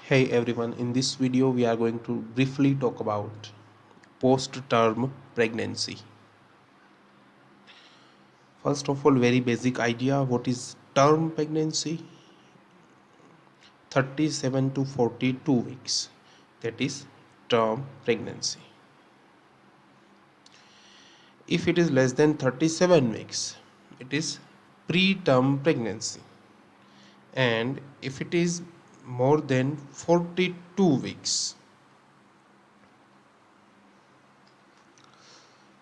Hey everyone, in this video we are going to briefly talk about post-term pregnancy. First of all, very basic idea, what is term pregnancy? 37 to 42 weeks. That is term pregnancy. If it is less than 37 weeks, it is preterm pregnancy. And if it is more than 42 weeks,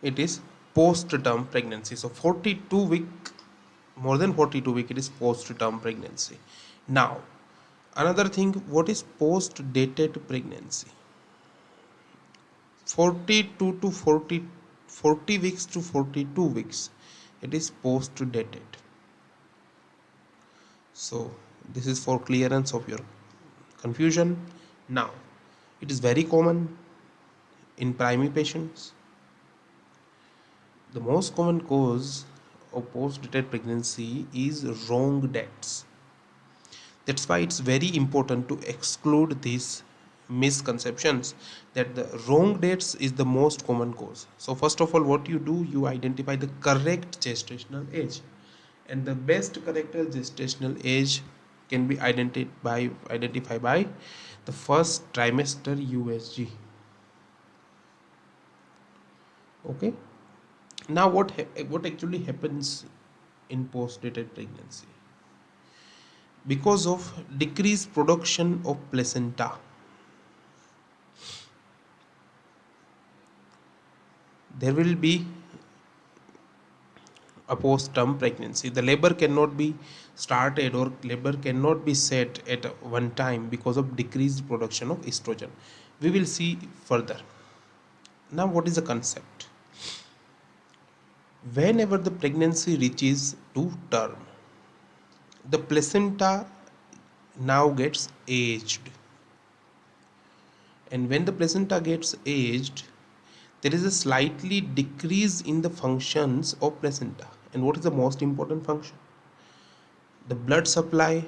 it is post-term pregnancy. So 42 week, more than 42 week, it is post-term pregnancy. Now another thing, what is post-dated pregnancy? 42 to 40 weeks to 42 weeks, it is post-dated. So this is for clearance of your confusion. Now it is very common in primary patients. The most common cause of post-dated pregnancy is wrong dates. That's why it's very important to exclude these misconceptions that the wrong dates is the most common cause. So first of all, what you do, you identify the correct gestational age, and the best correct gestational age can be identified by the first trimester USG. Okay. Now what actually happens in post-dated pregnancy? Because of decreased production of placenta, there will be a post-term pregnancy. The labor cannot be started or labor cannot be set at one time because of decreased production of estrogen. We will see further. Now what is the concept? Whenever the pregnancy reaches to term, the placenta now gets aged, and when the placenta gets aged, there is a slightly decrease in the functions of placenta. And what is the most important function? The blood supply,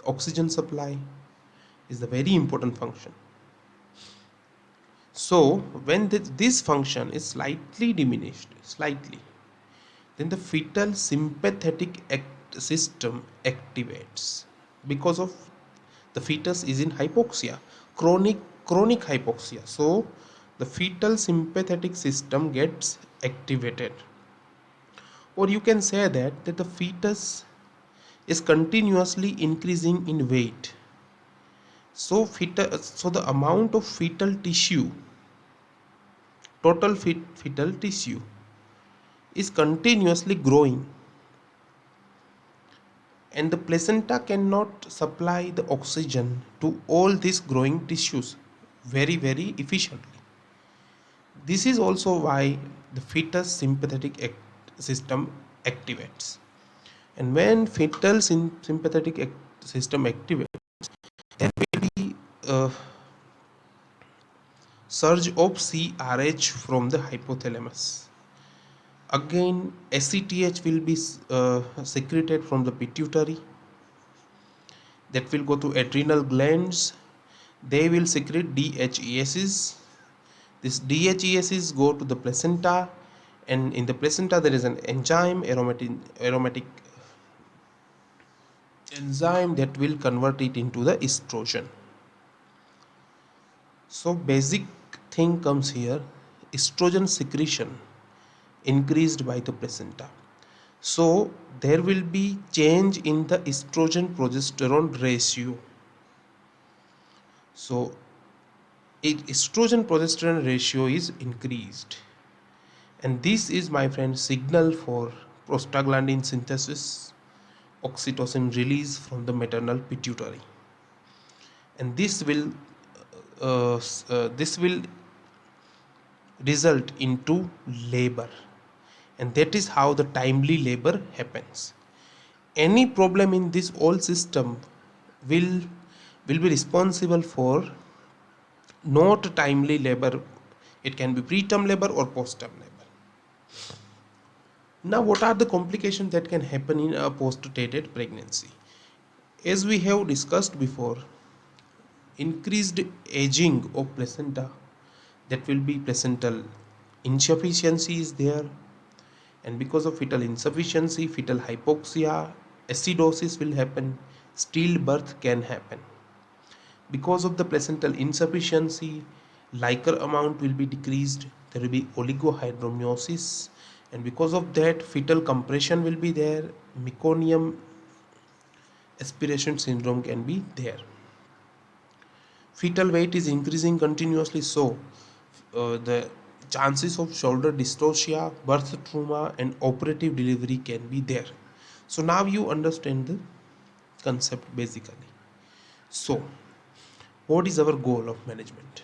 oxygen supply is the very important function. So when this function is slightly diminished, then the fetal sympathetic system activates because of the fetus is in hypoxia, chronic hypoxia. So the fetal sympathetic system gets activated, or you can say that the fetus is continuously increasing in weight. So the amount of fetal tissue, total fetal tissue, is continuously growing, and the placenta cannot supply the oxygen to all these growing tissues very efficiently. This is also why the fetus sympathetic system activates. And when fetal sympathetic system activates, there will be a surge of CRH from the hypothalamus. Again, ACTH will be secreted from the pituitary, that will go to adrenal glands. They will secrete DHEASs. This DHEASs go to the placenta, and in the placenta there is an enzyme, aromatic enzyme, that will convert it into the estrogen. So basic thing comes here, estrogen secretion increased by the placenta. So there will be change in the estrogen progesterone ratio. So estrogen progesterone ratio is increased, and this is, my friend, signal for prostaglandin synthesis, oxytocin release from the maternal pituitary, and this will result into labor, and that is how the timely labor happens. Any problem in this whole system will be responsible for not timely labor. It can be preterm labor or postterm labor. Now what are the complications that can happen in a post-dated pregnancy? As we have discussed before, increased aging of placenta, that will be placental insufficiency is there, and because of fetal insufficiency, fetal hypoxia, acidosis will happen, stillbirth can happen. Because of the placental insufficiency, liquor amount will be decreased, there will be oligohydramnios, and because of that, fetal compression will be there, meconium aspiration syndrome can be there. Fetal weight is increasing continuously, so the chances of shoulder dystocia, birth trauma, and operative delivery can be there. So now you understand the concept basically. So, what is our goal of management?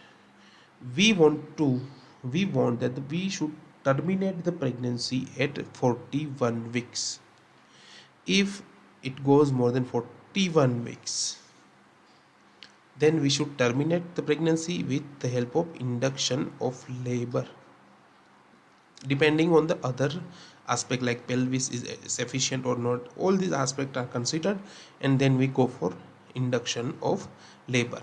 We want to, we want that we should terminate the pregnancy at 41 weeks. If it goes more than 41 weeks, then we should terminate the pregnancy with the help of induction of labor, depending on the other aspect like pelvis is sufficient or not. All these aspects are considered, and then we go for induction of labor.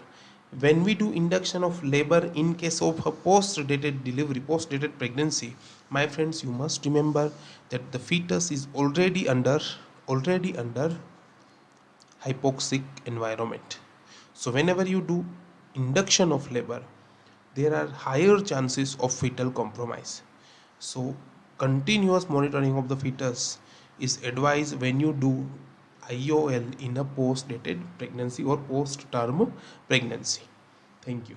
When we do induction of labor in case of a post-dated delivery, post-dated pregnancy, my friends, you must remember that the fetus is already under hypoxic environment. So whenever you do induction of labor, there are higher chances of fetal compromise. So continuous monitoring of the fetus is advised when you do IOL in a post-dated pregnancy or post-term pregnancy. Thank you.